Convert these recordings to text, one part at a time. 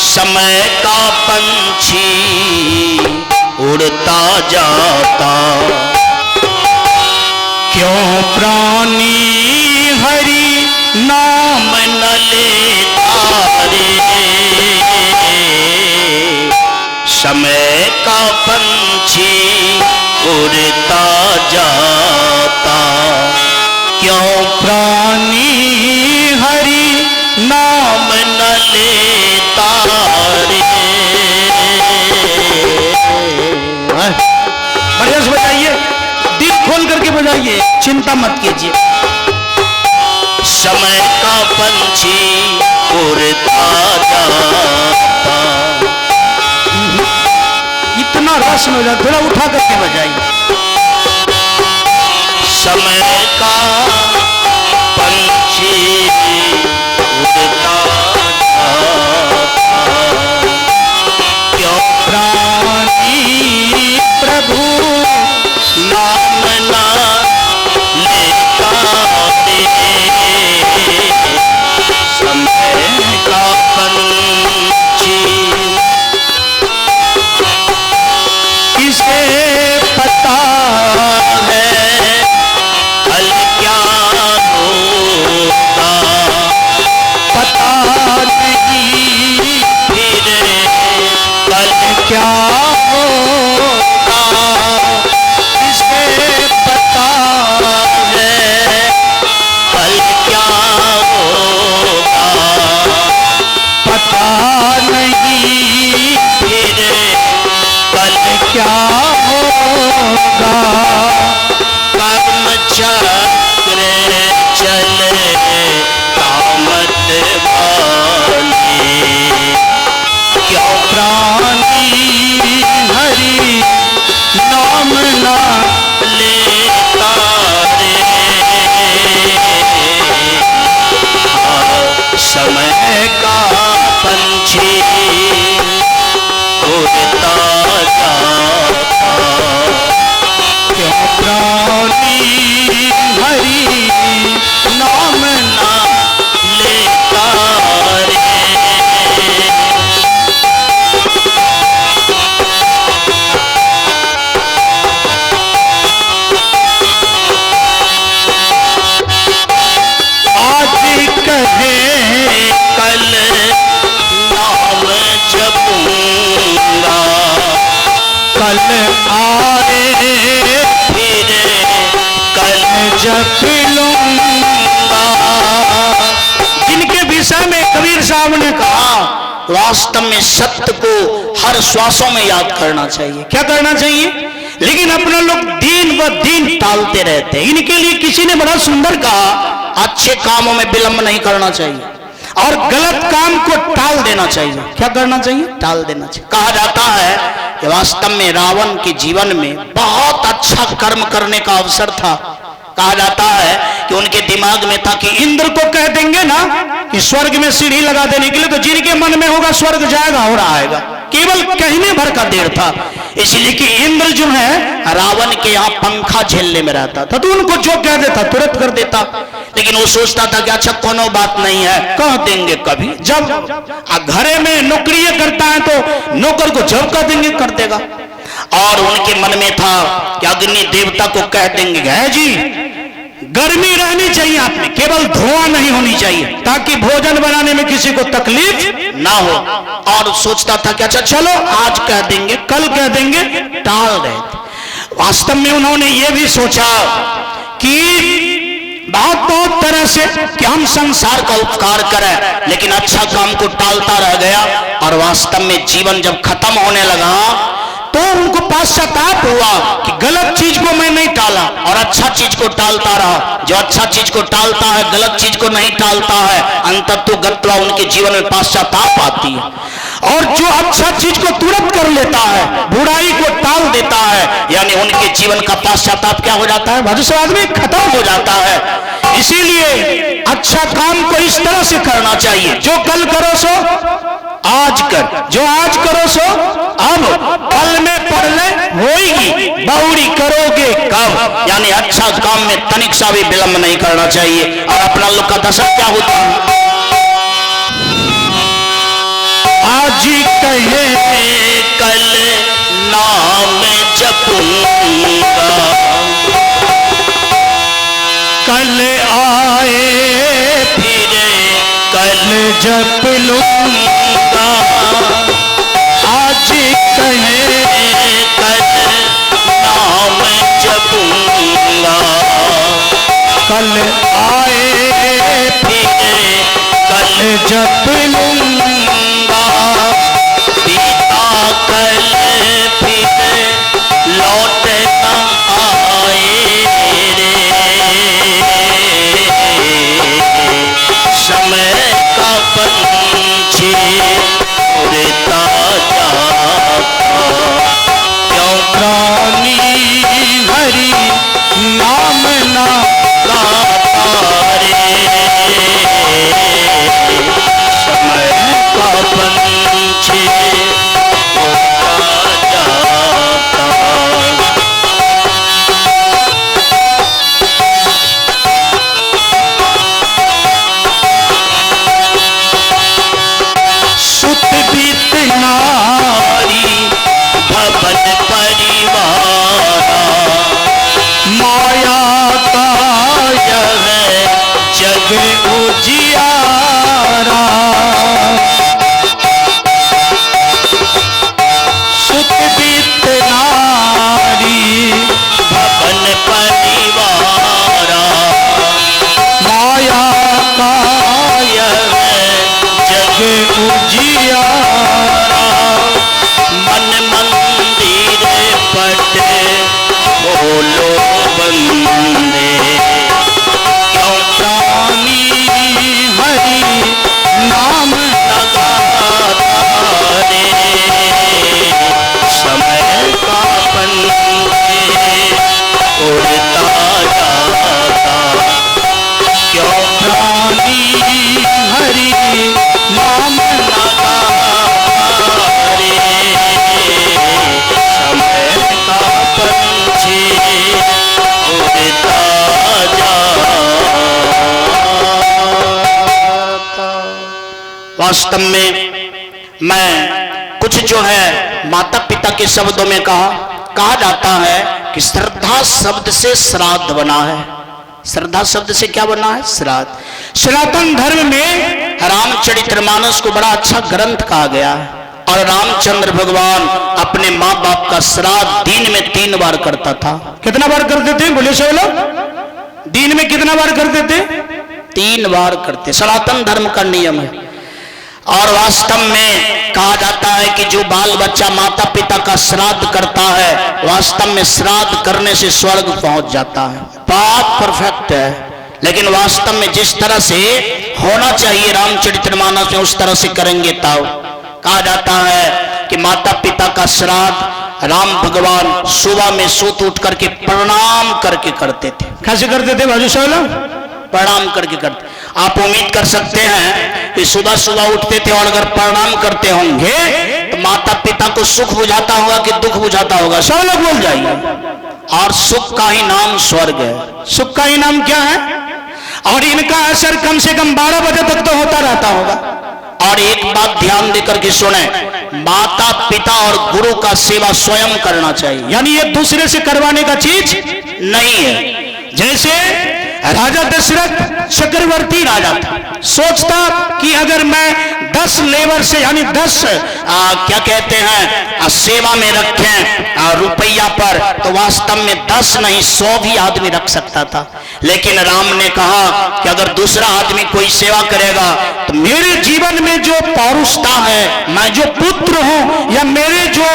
समय का पंछी उड़ता जाता, क्यों प्राणी हरि नाम न लेता रे। समय का पंछी उड़ता जाता, क्यों प्राणी हरि नाम न लेता रे। बढ़िया से बजाइए, दिल खोल करके बजाइए, चिंता मत कीजिए। समय का पंछी उड़ता जाता, इतना रस में बजा, थोड़ा उठा करके बजाइए। समय का पंछी उड़ता जाता, क्यों प्राणी प्रभु नाम ना लेता रे। समय का पंछी किसे पता है कल क्या होगा, पता नहीं फिर कल क्या होगा, किसे पता है कल क्या होगा, पता नहीं फिर कल क्या होगा। कर्म चक्र चले कामत वाले, क्यों प्राणी हरि नाम ना लेता रे। समय का पंछी उड़ता जाता, क्यों प्राणी हरि नाम ना लेता रे। आज कहे कल नाम जपूंगा, कल आए फिर कल जप लूंगा। जिनके विषय में कबीर साहब ने कहा, वास्तव में सत्य को हर श्वासों में याद करना चाहिए। क्या करना चाहिए? लेकिन अपने लोग दिन ब दिन टालते रहते हैं। इनके लिए किसी ने बड़ा सुंदर कहा, अच्छे कामों में विलंब नहीं करना चाहिए और गलत काम को टाल देना चाहिए। क्या करना चाहिए? टाल देना चाहिए। कहा जाता है कि वास्तव में रावण के जीवन में बहुत अच्छा कर्म करने का अवसर था। कहा जाता है कि उनके दिमाग में था कि इंद्र को कह देंगे ना कि स्वर्ग में सीढ़ी लगा देने के लिए, तो जिनके मन में होगा स्वर्ग जाएगा और आएगा। केवल कहने भर का देर था। इसलिए कि इंद्र जो है रावण के यहाँ पंखा झेलने में रहता था, तो उनको जो कह देता तुरंत कर देता। लेकिन वो सोचता था कि अच्छा कोनो बात नहीं है, कह देंगे कभी। जब घरे में नौकरी करता है तो नौकर को जब कह देंगे कर देगा। और उनके मन में था कि अग्नि देवता को कह देंगे, है जी गर्मी रहनी चाहिए आप में, केवल धुआं नहीं होनी चाहिए, ताकि भोजन बनाने में किसी को तकलीफ ना हो। और सोचता था कि अच्छा चलो आज कह देंगे कल कह देंगे, टाल रहे थे। वास्तव में उन्होंने ये भी सोचा कि बहुत तरह से कि हम संसार का उपकार करें, लेकिन अच्छा काम को टालता रह गया। और वास्तव में जीवन जब खत्म होने लगा तो उनको पश्चाताप हुआ कि गलत चीज को मैं नहीं टाला और अच्छा चीज को टालता रहा। जो अच्छा चीज को टालता है, गलत चीज को नहीं टालता है, अंततः गत्वा उनके जीवन में पश्चाताप आती है। और जो अच्छा चीज को तुरंत कर लेता है, बुराई को टाल देता है, यानी उनके जीवन का पश्चाताप क्या हो जाता है? भविष्य आदमी खत्म हो जाता है। इसीलिए अच्छा काम को इस तरह से करना चाहिए, जो कल करो सो आज कर, जो आज करो सो अब, कल में पढ़ ले होगी, बहुरी करोगे कब। यानी अच्छा काम में तनिक सा भी विलंब नहीं करना चाहिए। और अपना लोग का दशा क्या होता है? आज आज कहे कल नाम जपूंगा, कल आए फिर कल जप लूंगा, आज कहे कल नाम जपूंगा, कल आए फिर कल जप लूंगा, बीता कल फिर लौट न आए रे, समय का पंछी उड़ता जाता, क्यों रानी हरि नाम ना गाता रे, समय का पंछी उड़ता जाता। सुत बीत नारी भवन परिवारा, माया का यह जग उजियारा, सुत बीत नारी भवन परिवारा, माया का यह जग उजियारा, मन मंदिर पट खोलो बंदे, क्यों रानी हरि नाम लगाता रे, समय का पंछी उड़ता जाता, क्यों रानी हरि नाम लगाता रे, समय का पंछी उड़ता जाता। वास्तव में मैं कुछ जो है माता पिता के शब्दों में कहा जाता है कि श्रद्धा शब्द से श्राद्ध बना है। श्रद्धा शब्द से क्या बना है? श्राद्ध। सनातन धर्म में रामचरितमानस को बड़ा अच्छा ग्रंथ कहा गया है, और रामचंद्र भगवान अपने माँ बाप का श्राद्ध दिन में 3 बार करता था। कितना बार करते थे? बोले से बोलो, दिन में कितना बार करते थे? 3 बार करते, सनातन धर्म का नियम है। और वास्तव में कहा जाता है कि जो बाल बच्चा माता पिता का श्राद्ध करता है, वास्तव में श्राद्ध करने से स्वर्ग पहुंच जाता है। बात परफेक्ट है, लेकिन वास्तव में जिस तरह से होना चाहिए रामचरितमानस में उस तरह से करेंगे तब। कहा जाता है कि माता पिता का श्राद्ध राम भगवान सुबह में सोत उठ करके प्रणाम करके करते थे। कैसे करते थे बाजू साहब? प्रणाम करके करते। आप उम्मीद कर सकते हैं कि सुबह सुबह उठते थे और अगर प्रणाम करते होंगे तो माता पिता को सुख बुझाता होगा कि दुख बुझाता होगा? सब लोग बोल जाइए। और सुख का ही नाम स्वर्ग है। सुख का ही नाम क्या है? और इनका असर कम से कम 12 बजे तक तो होता रहता होगा। और एक बात ध्यान देकर के सुने, माता पिता और गुरु का सेवा स्वयं करना चाहिए, यानी एक दूसरे से करवाने का चीज नहीं है। जैसे राजा दशरथ चक्रवर्ती राजा था, सोचता कि अगर मैं 10 लेबर से यानी 10 क्या कहते हैं सेवा में रखें रुपया पर, तो वास्तव में 10 नहीं 100 भी आदमी रख सकता था। लेकिन राम ने कहा कि अगर दूसरा आदमी कोई सेवा करेगा तो मेरे जीवन में जो पौरुषता है, मैं जो पुत्र हूं, या मेरे जो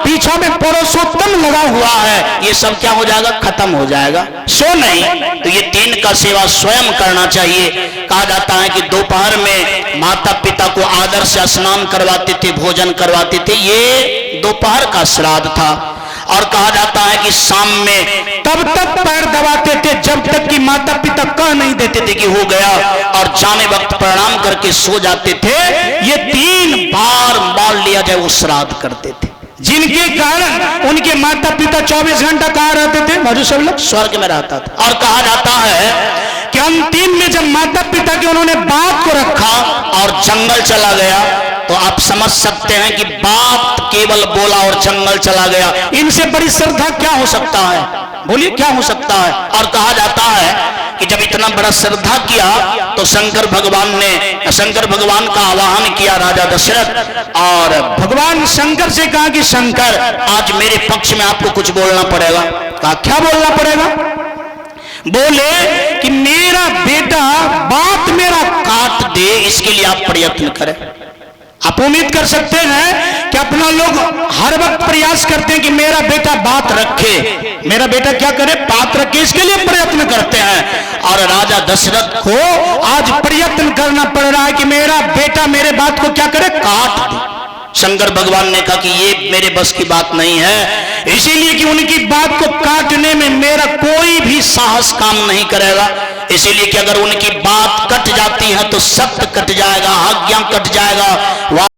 पीछा में पुरुषोत्तम लगा हुआ है, ये सब क्या हो जाएगा? खत्म हो जाएगा। सो नहीं तो ये 3 का सेवा स्वयं करना चाहिए। कहा जाता है कि दोपहर में माता पिता को आदर से स्नान करवाते थे, भोजन करवाते थे, ये दोपहर का श्राद्ध था। और कहा जाता है कि शाम में तब तक पैर दबाते थे जब तक कि माता पिता कह नहीं देते थे कि हो गया, और जाने वक्त प्रणाम करके सो जाते थे। ये 3 बार मान लिया जाए वो श्राद्ध करते थे, जिनके कारण उनके माता पिता 24 घंटा कहाँ रहते थे? बाजू सब लोग स्वर्ग में रहता था। और कहा जाता है कि अंतिम में जब माता पिता के उन्होंने बात को रखा और जंगल चला गया तो आप समझ सकते हैं कि बात केवल बोला और जंगल चला गया। इनसे बड़ी श्रद्धा क्या हो सकता है? बोलिए क्या हो सकता है? और कहा जाता है कि जब इतना बड़ा श्रद्धा किया तो शंकर भगवान का आवाहन किया राजा दशरथ, और भगवान शंकर से कहा कि शंकर आज मेरे पक्ष में आपको कुछ बोलना पड़ेगा। कहा क्या बोलना पड़ेगा? बोले कि मेरा बेटा बात मेरा काट दे, इसके लिए आप प्रयत्न करें। आप उम्मीद कर सकते हैं कि अपना लोग हर वक्त प्रयास करते हैं कि मेरा बेटा बात रखे, मेरा बेटा क्या करे, बात रखे, इसके लिए प्रयत्न करते हैं। और राजा दशरथ को आज प्रयत्न करना पड़ रहा है कि मेरा बेटा मेरे बात को क्या करे, काट दे। शंकर भगवान ने कहा कि ये मेरे बस की बात नहीं है, इसीलिए कि उनकी बात को काटने में मेरा कोई भी साहस काम नहीं करेगा। इसीलिए कि अगर उनकी बात कट जाती है तो सत्य कट जाएगा, आज्ञा कट जाएगा।